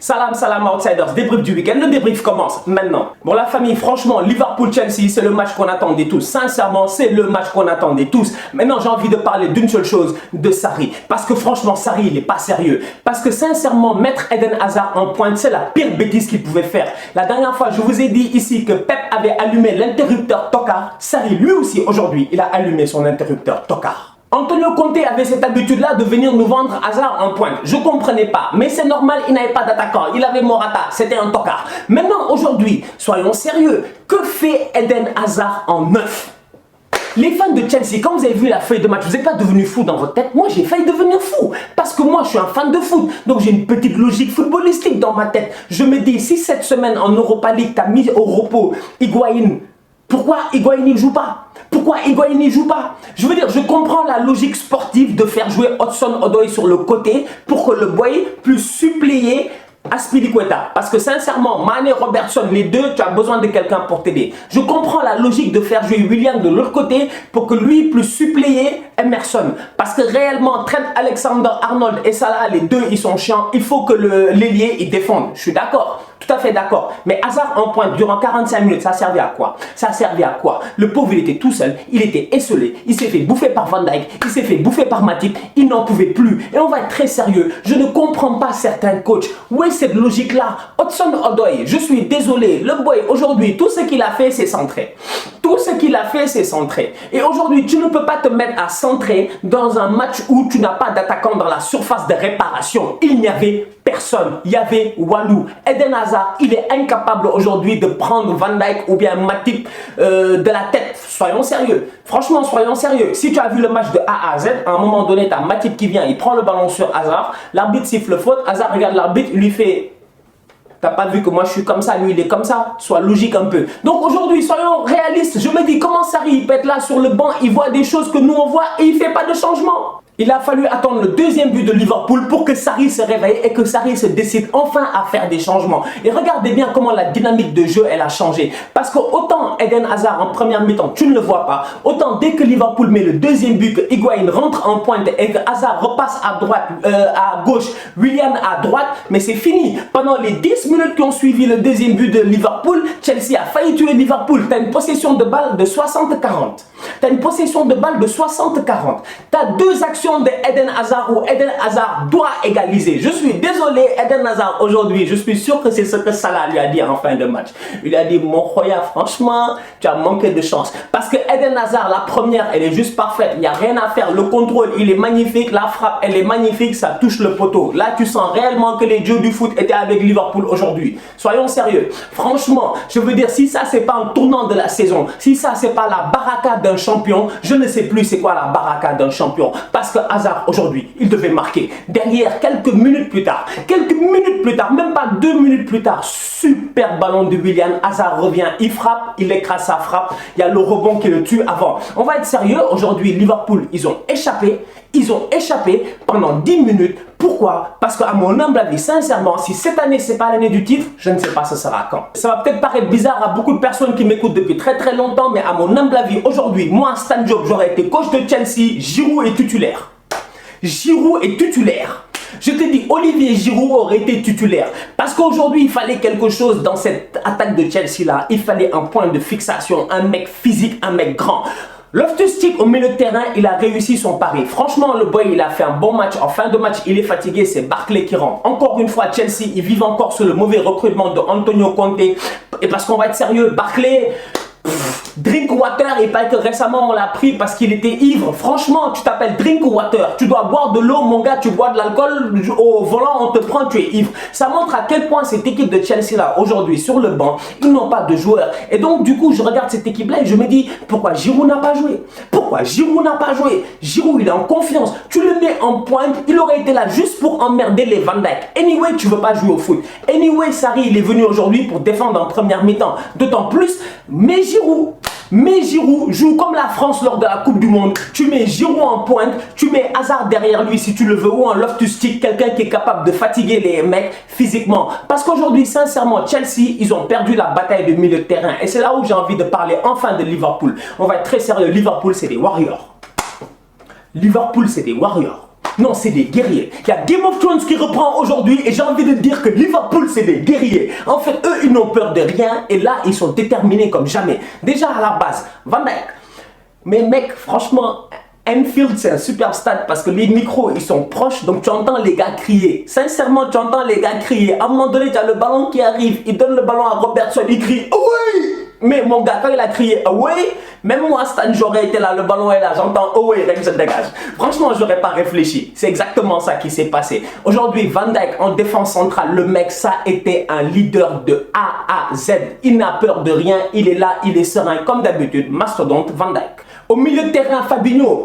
Salam, salam outsiders, débrief du week-end, le débrief commence maintenant. Bon la famille, franchement, Liverpool-Chelsea, c'est le match qu'on attendait tous. Sincèrement, c'est le match qu'on attendait tous. Maintenant, j'ai envie de parler d'une seule chose, de Sarri. Parce que franchement, Sarri, il n'est pas sérieux. Parce que sincèrement, mettre Eden Hazard en pointe, c'est la pire bêtise qu'il pouvait faire. La dernière fois, je vous ai dit ici que Pep avait allumé l'interrupteur Tokar. Sarri, lui aussi, aujourd'hui, il a allumé son interrupteur Tokar. Antonio Conte avait cette habitude-là de venir nous vendre Hazard en pointe. Je ne comprenais pas, mais c'est normal, il n'avait pas d'attaquant. Il avait Morata, c'était un tocard. Maintenant, aujourd'hui, soyons sérieux. Que fait Eden Hazard en neuf? Les fans de Chelsea, quand vous avez vu la feuille de match, vous n'êtes pas devenu fou dans votre tête. Moi, j'ai failli devenir fou. Parce que moi, je suis un fan de foot. Donc, j'ai une petite logique footballistique dans ma tête. Je me dis, si cette semaine en Europa League, tu as mis au repos Higuain, pourquoi Higuain ne joue pas? Pourquoi Higuain ne joue pas? Je veux dire, je comprends la logique sportive de faire jouer Hudson-Odoi sur le côté pour que le boy puisse suppléer Azpilicueta. Parce que sincèrement, Mané, Robertson, les deux, tu as besoin de quelqu'un pour t'aider. Je comprends la logique de faire jouer Willian de l'autre côté pour que lui puisse suppléer Emerson. Parce que réellement, Trent Alexander-Arnold et Salah, les deux, ils sont chiants. Il faut que l'ailier, il défende. Je suis d'accord. Tout à fait d'accord. Mais Hazard en pointe durant 45 minutes, ça servait à quoi? Ça servait à quoi? Le pauvre, il était tout seul. Il était esselé. Il s'est fait bouffer par Van Dijk. Il s'est fait bouffer par Matip. Il n'en pouvait plus. Et on va être très sérieux. Je ne comprends pas certains coachs. Où est cette logique-là? Hudson-Odoi, je suis désolé. Le boy, aujourd'hui, tout ce qu'il a fait, c'est centrer. Tout ce qu'il a fait, c'est centrer. Et aujourd'hui, tu ne peux pas te mettre à centrer dans un match où tu n'as pas d'attaquant dans la surface de réparation. Il n'y avait personne. Il y avait Walou. Eden Hazard, il est incapable aujourd'hui de prendre Van Dijk ou bien Matip de la tête. Soyons sérieux. Franchement, soyons sérieux. Si tu as vu le match de A à Z, à un moment donné, tu as Matip qui vient, il prend le ballon sur Hazard. L'arbitre siffle faute. Hazard regarde l'arbitre, il lui fait... T'as pas vu que moi je suis comme ça, lui il est comme ça? Sois logique un peu. Donc aujourd'hui, soyons réalistes. Je me dis, comment Sarri il peut être là sur le banc, il voit des choses que nous on voit et il fait pas de changement? Il a fallu attendre le deuxième but de Liverpool pour que Sarri se réveille et que Sarri se décide enfin à faire des changements. Et regardez bien comment la dynamique de jeu elle a changé. Parce que autant Eden Hazard en première mi-temps, tu ne le vois pas. Autant dès que Liverpool met le deuxième but, que Higuain rentre en pointe et que Hazard repasse à droite, à gauche, Willian à droite, mais c'est fini. Pendant les 10 minutes qui ont suivi le deuxième but de Liverpool, Chelsea a failli tuer Liverpool. Tu as une possession de balle de 60-40. Tu as une possession de balle de 60-40. Tu as deux actions de Eden Hazard où Eden Hazard doit égaliser. Je suis désolé, Eden Hazard aujourd'hui, je suis sûr que c'est ce que Salah lui a dit en fin de match. Il a dit, mon Khoya, franchement, tu as manqué de chance. Parce que Eden Hazard, la première, elle est juste parfaite. Il n'y a rien à faire. Le contrôle, il est magnifique. La frappe, elle est magnifique. Ça touche le poteau. Là, tu sens réellement que les dieux du foot étaient avec Liverpool aujourd'hui. Soyons sérieux. Franchement, je veux dire, si ça, c'est pas un tournant de la saison, si ça, c'est pas la baraka d'un champion, je ne sais plus c'est quoi la baraka d'un champion. Parce que Hazard, aujourd'hui, il devait marquer. Derrière, quelques minutes plus tard, même pas 2 minutes plus tard, super ballon de Willian. Hazard revient, il frappe, il écrase sa frappe. Il y a le rebond qui le tue avant. On va être sérieux. Aujourd'hui, Liverpool, ils ont échappé. Ils ont échappé pendant 10 minutes. Pourquoi? Parce qu'à mon humble avis, sincèrement, si cette année, c'est pas l'année du titre, je ne sais pas ce sera quand. Ça va peut-être paraître bizarre à beaucoup de personnes qui m'écoutent depuis très très longtemps, mais à mon humble avis, aujourd'hui, moi, Stan Diop, j'aurais été coach de Chelsea, Giroud est titulaire. Giroud est titulaire. Je te dis, Olivier Giroud aurait été titulaire. Parce qu'aujourd'hui, il fallait quelque chose dans cette attaque de Chelsea-là. Il fallait un point de fixation, un mec physique, un mec grand. Loftus-Cheek au milieu de terrain, il a réussi son pari. Franchement, le boy, il a fait un bon match. En fin de match, il est fatigué. C'est Barkley qui rentre. Encore une fois, Chelsea, ils vivent encore sur le mauvais recrutement de Antonio Conte. Et parce qu'on va être sérieux, Barkley... Drink water, et pas que récemment on l'a pris parce qu'il était ivre. Franchement, tu t'appelles drink water. Tu dois boire de l'eau, mon gars. Tu bois de l'alcool au volant, on te prend, tu es ivre. Ça montre à quel point cette équipe de Chelsea là, aujourd'hui, sur le banc, ils n'ont pas de joueurs. Et donc, du coup, je regarde cette équipe là et je me dis, pourquoi Giroud n'a pas joué? Pourquoi Giroud n'a pas joué? Giroud, il est en confiance. Tu le mets en pointe, il aurait été là juste pour emmerder les Van Dijk. Anyway, tu veux pas jouer au foot. Anyway, Sarri, il est venu aujourd'hui pour défendre en première mi-temps. D'autant plus, mais Giroud joue comme la France lors de la Coupe du Monde. Tu mets Giroud en pointe, tu mets Hazard derrière lui si tu le veux, ou un Loftus-Cheek, quelqu'un qui est capable de fatiguer les mecs physiquement. Parce qu'aujourd'hui, sincèrement, Chelsea, ils ont perdu la bataille de milieu de terrain. Et c'est là où j'ai envie de parler enfin de Liverpool. On va être très sérieux. Liverpool, c'est des warriors. Liverpool, c'est des warriors. Non, c'est des guerriers. Il y a Game of Thrones qui reprend aujourd'hui et j'ai envie de dire que Liverpool, c'est des guerriers. En fait, eux, ils n'ont peur de rien et là, ils sont déterminés comme jamais. Déjà à la base, Van Dijk. Mais mec, franchement, Anfield, c'est un super stade parce que les micros, ils sont proches, donc tu entends les gars crier. Sincèrement, tu entends les gars crier. À un moment donné, tu as le ballon qui arrive, il donne le ballon à Robertson, il crie « Away !» Mais mon gars, quand il a crié « Away !» même moi, Stan, j'aurais été là, le ballon est là, j'entends « Away !» Rem se dégage. Franchement, j'aurais pas réfléchi. C'est exactement ça qui s'est passé. Aujourd'hui, Van Dijk en défense centrale, le mec, ça a été un leader de A à Z. Il n'a peur de rien, il est là, il est serein, comme d'habitude. Mastodonte, Van Dijk. Au milieu de terrain, Fabinho.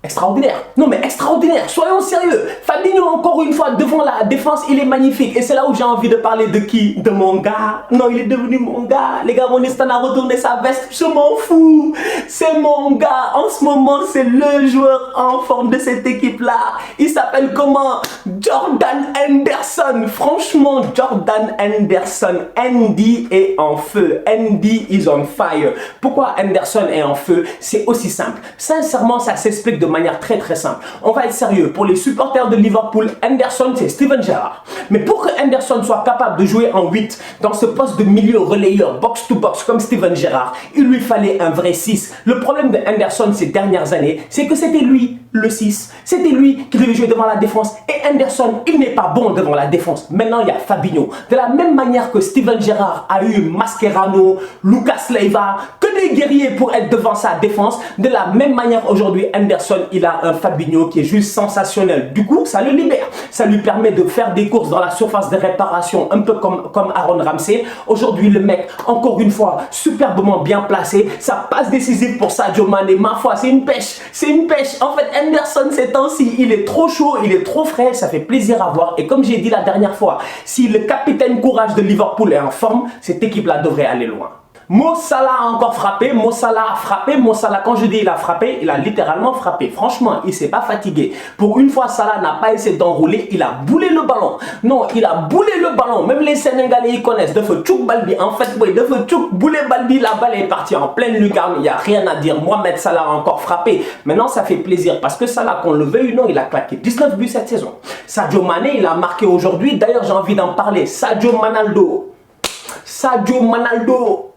Extraordinaire. Non mais extraordinaire. Soyons sérieux. Fabinho encore une fois devant la défense, il est magnifique. Et c'est là où j'ai envie de parler de qui? De mon gars. Non, il est devenu mon gars. Les gars, mon Stan a retourné sa veste. Je m'en fous. C'est mon gars. En ce moment, c'est le joueur en forme de cette équipe-là. Il s'appelle comment? Jordan Henderson. Franchement, Jordan Henderson. Andy est en feu. Andy is on fire. Pourquoi Henderson est en feu? C'est aussi simple. Sincèrement, ça s'explique de manière très simple. On va être sérieux. Pour les supporters de Liverpool, Henderson, c'est Steven Gerrard. Mais pour que Henderson soit capable de jouer en 8 dans ce poste de milieu relayeur, box to box, comme Steven Gerrard, il lui fallait un vrai 6. Le problème de Henderson ces dernières années, c'est que c'était lui le 6. C'était lui qui devait jouer devant la défense. Et Henderson, il n'est pas bon devant la défense. Maintenant, il y a Fabinho. De la même manière que Steven Gerrard a eu Mascherano, Lucas Leiva, que des guerriers pour être devant sa défense, de la même manière aujourd'hui, Henderson, il a un Fabinho qui est juste sensationnel. Du coup, ça le libère. Ça lui permet de faire des courses dans la surface de réparation, un peu comme Aaron Ramsey. Aujourd'hui, le mec, encore une fois, superbement bien placé. Ça passe décisive pour Sadio Mané. Ma foi, c'est une pêche. C'est une pêche. En fait, Henderson, ces temps-ci, il est trop chaud, il est trop frais. Ça fait plaisir à voir. Et comme j'ai dit la dernière fois, si le capitaine courage de Liverpool est en forme, cette équipe-là devrait aller loin. Mo Salah a encore frappé, Mo Salah a frappé, Mo Salah, quand je dis il a frappé, il a littéralement frappé. Franchement, il s'est pas fatigué. Pour une fois, Salah n'a pas essayé d'enrouler, il a boulé le ballon. Non, il a boulé le ballon. Même les Sénégalais, ils connaissent. De feu tchouk balbi. En fait, oui, de feu tchouk boulé balbi, la balle est partie en pleine lucarne. Il n'y a rien à dire. Mohamed Salah a encore frappé. Maintenant, ça fait plaisir parce que Salah, qu'on le veuille ou non, il a claqué 19 buts cette saison. Sadio Mané, il a marqué aujourd'hui. D'ailleurs, j'ai envie d'en parler. Sadio Manaldo,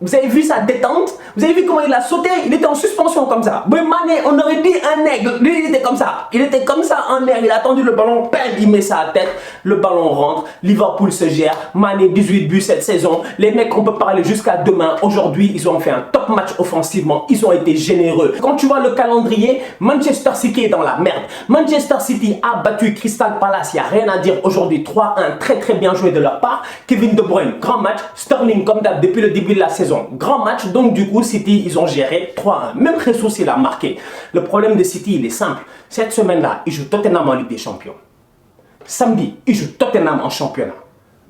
vous avez vu sa détente? Vous avez vu comment il a sauté? Il était en suspension comme ça. Mais Mané, on aurait dit un aigle. Lui, il était comme ça. Il était comme ça en air. Il a attendu le ballon, il met sa tête. Le ballon rentre. Liverpool se gère. Mané, 18 buts cette saison. Les mecs, on peut parler jusqu'à demain. Aujourd'hui, ils ont fait un top match offensivement. Ils ont été généreux. Quand tu vois le calendrier, Manchester City est dans la merde. Manchester City a battu Crystal Palace. Il n'y a rien à dire aujourd'hui. 3-1. Très bien joué de leur part. Kevin De Bruyne, grand match. Sterling, comme d'hab, depuis le début de la saison. Grand match, donc du coup, City, ils ont géré 3-1. Même Jesus, il a marqué. Le problème de City, il est simple. Cette semaine-là, ils jouent Tottenham en Ligue des Champions. Samedi, ils jouent Tottenham en championnat.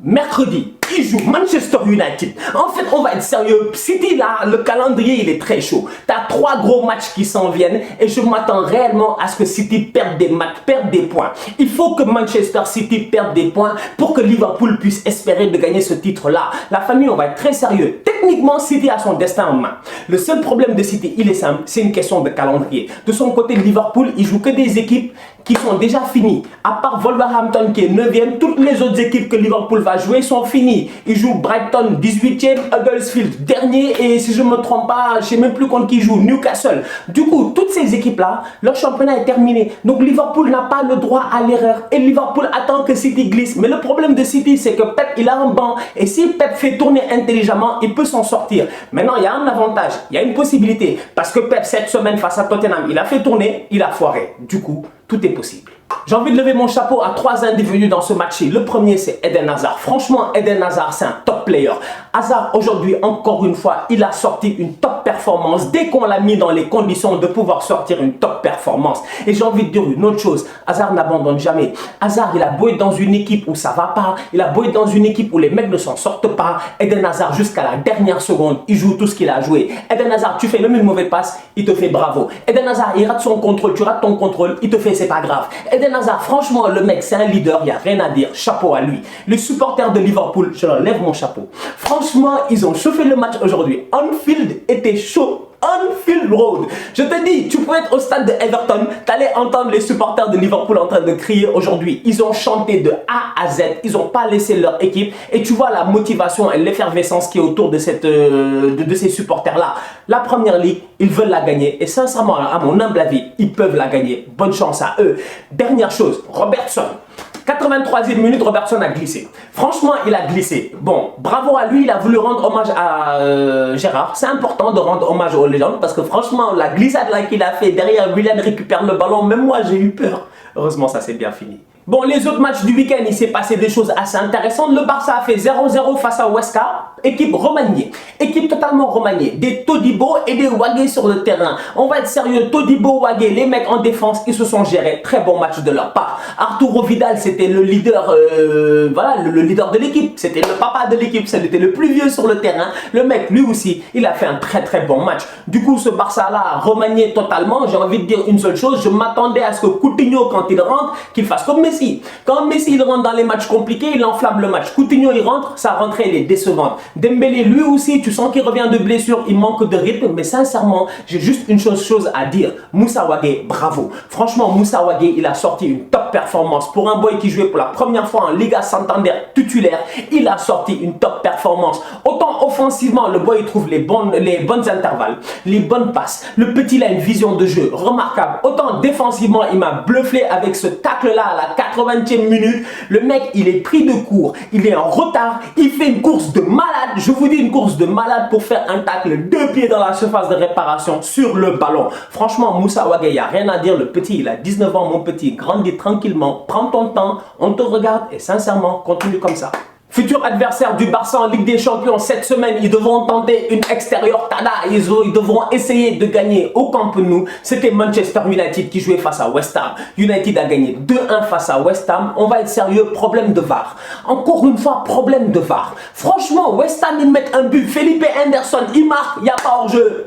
Mercredi, ils jouent Manchester United. En fait, on va être sérieux. City, là, le calendrier, il est très chaud. Tu as 3 gros matchs qui s'en viennent et je m'attends réellement à ce que City perde des matchs, perde des points. Il faut que Manchester City perde des points pour que Liverpool puisse espérer de gagner ce titre-là. La famille, on va être très sérieux. Techniquement, City a son destin en main. Le seul problème de City, il est simple, c'est une question de calendrier. De son côté, Liverpool, il joue que des équipes qui sont déjà finies. À part Wolverhampton qui est 9e, toutes les autres équipes que Liverpool va jouer sont finies. Il joue Brighton 18e, Huddersfield dernier et si je ne me trompe pas, je ne sais même plus contre qui joue, Newcastle. Du coup, toutes ces équipes-là, leur championnat est terminé. Donc Liverpool n'a pas le droit à l'erreur et Liverpool attend que City glisse. Mais le problème de City, c'est que Pep, il a un banc et si Pep fait tourner intelligemment, il peut s'en sortir. Maintenant, il y a un avantage, il y a une possibilité parce que Pep, cette semaine face à Tottenham, il a fait tourner, il a foiré. Du coup, tout est possible. J'ai envie de lever mon chapeau à 3 individus dans ce match-ci. Le premier, c'est Eden Hazard. Franchement, Eden Hazard, c'est un top player. Hazard, aujourd'hui, encore une fois, il a sorti une top performance dès qu'on l'a mis dans les conditions de pouvoir sortir une top performance. Et j'ai envie de dire une autre chose. Hazard n'abandonne jamais. Hazard, il a beau être dans une équipe où ça va pas. Il a beau être dans une équipe où les mecs ne s'en sortent pas. Eden Hazard, jusqu'à la dernière seconde, il joue tout ce qu'il a joué. Eden Hazard, tu fais même une mauvaise passe, il te fait bravo. Eden Hazard, il rate son contrôle, tu rates ton contrôle, il te fait c'est pas grave. Eden Hazard, franchement, le mec, c'est un leader, il n'y a rien à dire. Chapeau à lui. Les supporters de Liverpool, je leur lève mon chapeau. chapeau. Franchement, ils ont chauffé le match aujourd'hui. Anfield était chaud. Anfield Road. Je te dis, tu peux être au stade de Everton, t'allais entendre les supporters de Liverpool en train de crier aujourd'hui. Ils ont chanté de A à Z, ils n'ont pas laissé leur équipe et tu vois la motivation et l'effervescence qui est autour de, ces supporters-là. La Première Ligue, ils veulent la gagner et sincèrement, à mon humble avis, ils peuvent la gagner. Bonne chance à eux. Dernière chose, Robertson. 83e minute, Robertson a glissé. Franchement, il a glissé. Bon, bravo à lui, il a voulu rendre hommage à Gérard. C'est important de rendre hommage aux légendes parce que franchement, la glissade là qu'il a fait derrière, Willian récupère le ballon. Même moi, j'ai eu peur. Heureusement, ça s'est bien fini. Bon, les autres matchs du week-end, il s'est passé des choses assez intéressantes. Le Barça a fait 0-0 face à Huesca, équipe remaniée. Équipe totalement remaniée. Des Todibo et des Wagué sur le terrain. On va être sérieux, Todibo, Wagué, les mecs en défense, ils se sont gérés. Très bon match de leur part. Arturo Vidal, c'était le leader, voilà, le leader de l'équipe. C'était le papa de l'équipe, c'était le plus vieux sur le terrain. Le mec, lui aussi, il a fait un très bon match. Du coup, ce Barça-là, remanié totalement, j'ai envie de dire une seule chose. Je m'attendais à ce que Coutinho, quand il rentre, qu'il fasse comme Messi. Quand Messi il rentre dans les matchs compliqués, il enflamme le match. Coutinho il rentre, sa rentrée elle est décevante. Dembélé lui aussi, tu sens qu'il revient de blessure, il manque de rythme. Mais sincèrement, j'ai juste une chose à dire. Moussa Wagué, bravo. Franchement, Moussa Wagué, il a sorti une top performance. Pour un boy qui jouait pour la première fois en Liga Santander titulaire, il a sorti une top performance. Autant offensivement, le boy il trouve les bonnes intervalles, les bonnes passes. Le petit il a une vision de jeu remarquable. Autant défensivement, il m'a bluffé avec ce tacle là à la 80e minute. Le mec, il est pris de court, il est en retard, il fait une course de malade. Je vous dis une course de malade pour faire un tacle 2 pieds dans la surface de réparation sur le ballon. Franchement, Moussa Wagué, il n'y a rien à dire. Le petit, il a 19 ans, mon petit. Grandis tranquillement, prends ton temps, on te regarde et sincèrement, continue comme ça. Futur adversaire du Barça en Ligue des Champions cette semaine, ils devront tenter une extérieure tada. Ils devront essayer de gagner au Camp Nou. C'était Manchester United qui jouait face à West Ham. United a gagné 2-1 face à West Ham. On va être sérieux, problème de VAR. Encore une fois, problème de VAR. Franchement, West Ham, ils mettent un but. Felipe Anderson, il marque, il n'y a pas hors-jeu.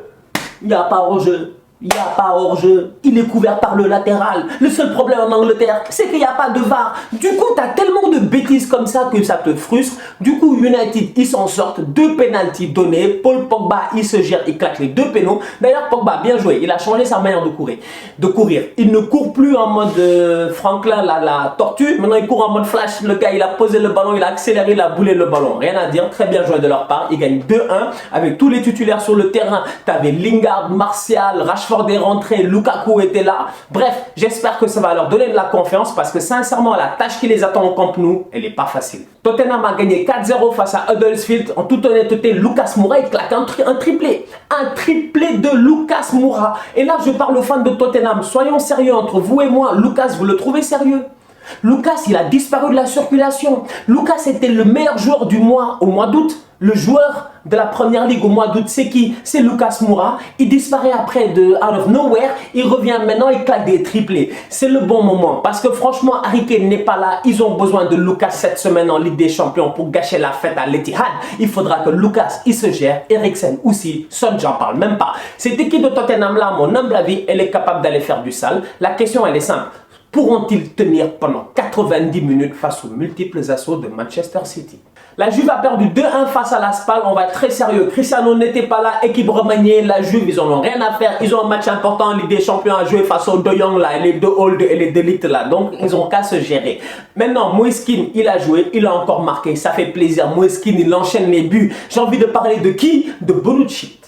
Il n'y a pas hors-jeu. Il n'y a pas hors-jeu, il est couvert par le latéral. Le seul problème en Angleterre, c'est qu'il n'y a pas de VAR. Du coup, tu as tellement de bêtises comme ça que ça te frustre. Du coup, United, ils s'en sortent. 2 pénaltys donnés. Paul Pogba, il se gère, il claque les 2 pénaux. D'ailleurs, Pogba, bien joué. Il a changé sa manière de courir. Il ne court plus en mode Franklin, la tortue. Maintenant, il court en mode flash. Le gars, il a posé le ballon, il a accéléré, il a boulé le ballon. Rien à dire. Très bien joué de leur part. Il gagne 2-1 avec tous les titulaires sur le terrain. Tu avais Lingard, Martial, Rashford est rentré, Lukaku était là. Bref, j'espère que ça va leur donner de la confiance parce que sincèrement, la tâche qui les attend au Camp Nou, elle n'est pas facile. Tottenham a gagné 4-0 face à Huddersfield. En toute honnêteté, Lucas Moura, il claque un triplé. Un triplé de Lucas Moura. Et là, je parle aux fans de Tottenham. Soyons sérieux entre vous et moi. Lucas, vous le trouvez sérieux? Lucas, il a disparu de la circulation. Lucas était le meilleur joueur du mois au mois d'août. Le joueur de la Première Ligue au mois d'août, c'est qui? C'est Lucas Moura. Il disparaît après de out of nowhere. Il revient maintenant, il claque des triplés. C'est le bon moment parce que franchement, Harry Kane n'est pas là. Ils ont besoin de Lucas cette semaine en Ligue des Champions pour gâcher la fête à l'Etihad. Il faudra que Lucas, il se gère. Eriksen aussi. Son, j'en parle même pas. Cette équipe de Tottenham là, à mon humble avis, elle est capable d'aller faire du sale. La question, elle est simple. Pourront-ils tenir pendant 90 minutes face aux multiples assauts de Manchester City? La Juve a perdu 2-1 face à la Spal. On va être très sérieux. Cristiano n'était pas là. Équipe remaniée. La Juve, ils n'en ont rien à faire. Ils ont un match important en Ligue des Champions à jouer face aux De Jong là, et les De Hold et les De Ligt là. Donc, ils ont qu'à se gérer. Maintenant, Moiskin, il a joué. Il a encore marqué. Ça fait plaisir. Moiskin, il enchaîne les buts. J'ai envie de parler de qui? De Bonucci.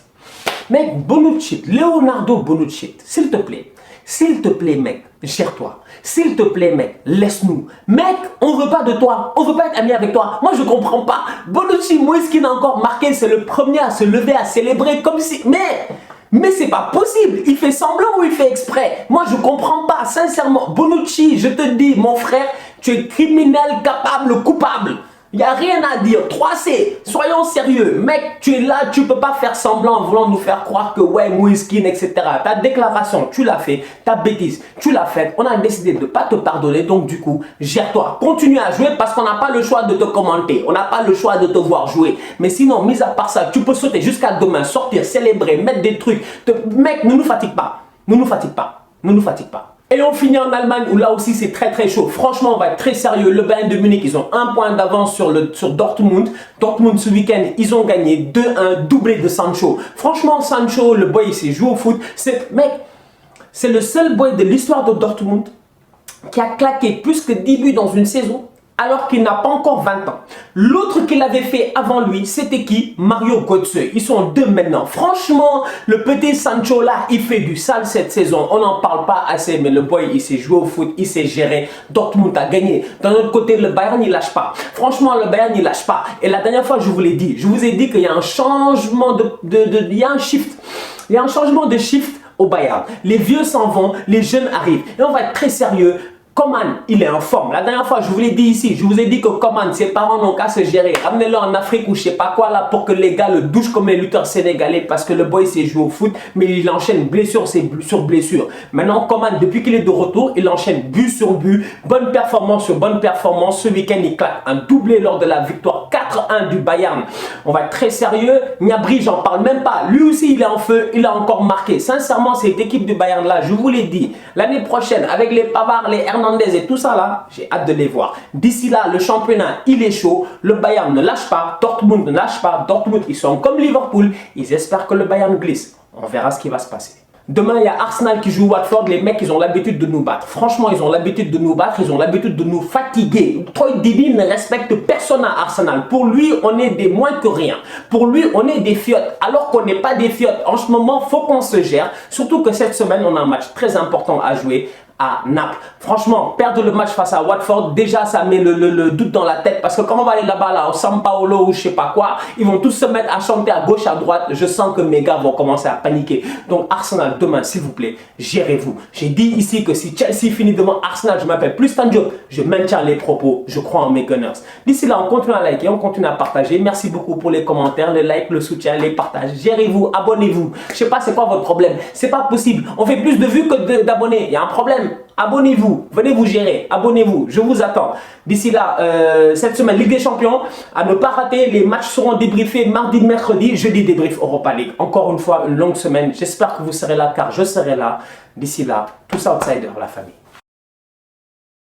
Mec, Bonucci. Leonardo Bonucci. S'il te plaît. S'il te plaît, mec, gère-toi. S'il te plaît, mec, laisse-nous. Mec, on veut pas de toi. On veut pas être ami avec toi. Moi, je comprends pas. Bonucci, Moiskin a encore marqué. C'est le premier à se lever, à célébrer comme si... Mais c'est pas possible. Il fait semblant ou il fait exprès? Moi, je comprends pas. Sincèrement, Bonucci, je te dis, mon frère, tu es criminel, capable, coupable. Il n'y a rien à dire. 3C, soyons sérieux. Mec, tu es là, tu ne peux pas faire semblant en voulant nous faire croire que ouais, Moiskin, etc. Ta déclaration, tu l'as fait. Ta bêtise, tu l'as faite. On a décidé de ne pas te pardonner. Donc du coup, gère-toi. Continue à jouer parce qu'on n'a pas le choix de te commenter. On n'a pas le choix de te voir jouer. Mais sinon, mis à part ça, tu peux sauter jusqu'à demain, sortir, célébrer, mettre des trucs. Mec, ne nous fatigue pas. Ne nous fatigue pas. Ne nous fatigue pas. Et on finit en Allemagne où là aussi c'est très chaud. Franchement, on va être très sérieux. Le Bayern de Munich, ils ont 1 point d'avance sur Dortmund. Dortmund ce week-end, ils ont gagné 2-1, doublé de Sancho. Franchement, Sancho, le boy, il s'est joué au foot. Mec, c'est le seul boy de l'histoire de Dortmund qui a claqué plus que 10 buts dans une saison alors qu'il n'a pas encore 20 ans. L'autre qui l'avait fait avant lui, c'était qui? Mario Götze. Ils sont deux maintenant. Franchement, le petit Sancho là, il fait du sale cette saison. On n'en parle pas assez, mais le boy, il s'est joué au foot, il s'est géré. Dortmund a gagné. D'un autre côté, le Bayern, il lâche pas. Franchement, le Bayern, il lâche pas. Et la dernière fois, je vous l'ai dit, je vous ai dit qu'il y a un changement il y a un shift. Il y a un changement de shift au Bayern. Les vieux s'en vont, les jeunes arrivent. Et on va être très sérieux. Coman, il est en forme. La dernière fois, je vous l'ai dit ici, je vous ai dit que Coman, ses parents n'ont qu'à se gérer. Ramenez-le en Afrique ou je sais pas quoi là pour que les gars le douchent comme les lutteurs sénégalais parce que le boy s'est joué au foot, mais il enchaîne blessure sur blessure. Maintenant, Coman, depuis qu'il est de retour, il enchaîne but sur but, bonne performance sur bonne performance. Ce week-end, il claque un doublé lors de la victoire 4-1 du Bayern. On va être très sérieux. Gnabry, j'en parle même pas. Lui aussi, il est en feu, il a encore marqué. Sincèrement, cette équipe du Bayern là, je vous l'ai dit, l'année prochaine, avec les Pavard, les Hernandez et tout ça là, j'ai hâte de les voir. D'ici là, le championnat, il est chaud. Le Bayern ne lâche pas. Dortmund ne lâche pas. Dortmund, ils sont comme Liverpool. Ils espèrent que le Bayern glisse. On verra ce qui va se passer. Demain, il y a Arsenal qui joue Watford. Les mecs, ils ont l'habitude de nous battre. Franchement, ils ont l'habitude de nous battre. Ils ont l'habitude de nous fatiguer. Troy Deeney ne respecte personne à Arsenal. Pour lui, on est des moins que rien. Pour lui, on est des fiottes. Alors qu'on n'est pas des fiottes. En ce moment, il faut qu'on se gère. Surtout que cette semaine, on a un match très important à jouer à Naples. Franchement, perdre le match face à Watford, déjà ça met le doute dans la tête parce que quand on va aller là-bas, là, au São Paulo ou je sais pas quoi, ils vont tous se mettre à chanter à gauche, à droite. Je sens que mes gars vont commencer à paniquer. Donc Arsenal, demain, s'il vous plaît, gérez-vous. J'ai dit ici que si Chelsea finit devant Arsenal, je m'appelle plus Stan Diop, je maintiens les propos, je crois en mes Gunners. D'ici là, on continue à liker, on continue à partager. Merci beaucoup pour les commentaires, les likes, le soutien, les partages. Gérez-vous, abonnez-vous. Je sais pas c'est quoi votre problème. C'est pas possible. On fait plus de vues que d'abonnés. Il y a un problème. Abonnez-vous, venez vous gérer, abonnez-vous, je vous attends. D'ici là, cette semaine, Ligue des Champions, à ne pas rater, les matchs seront débriefés mardi, mercredi, jeudi débrief Europa League. Encore une fois, une longue semaine, j'espère que vous serez là car je serai là. D'ici là, tous outsiders, la famille.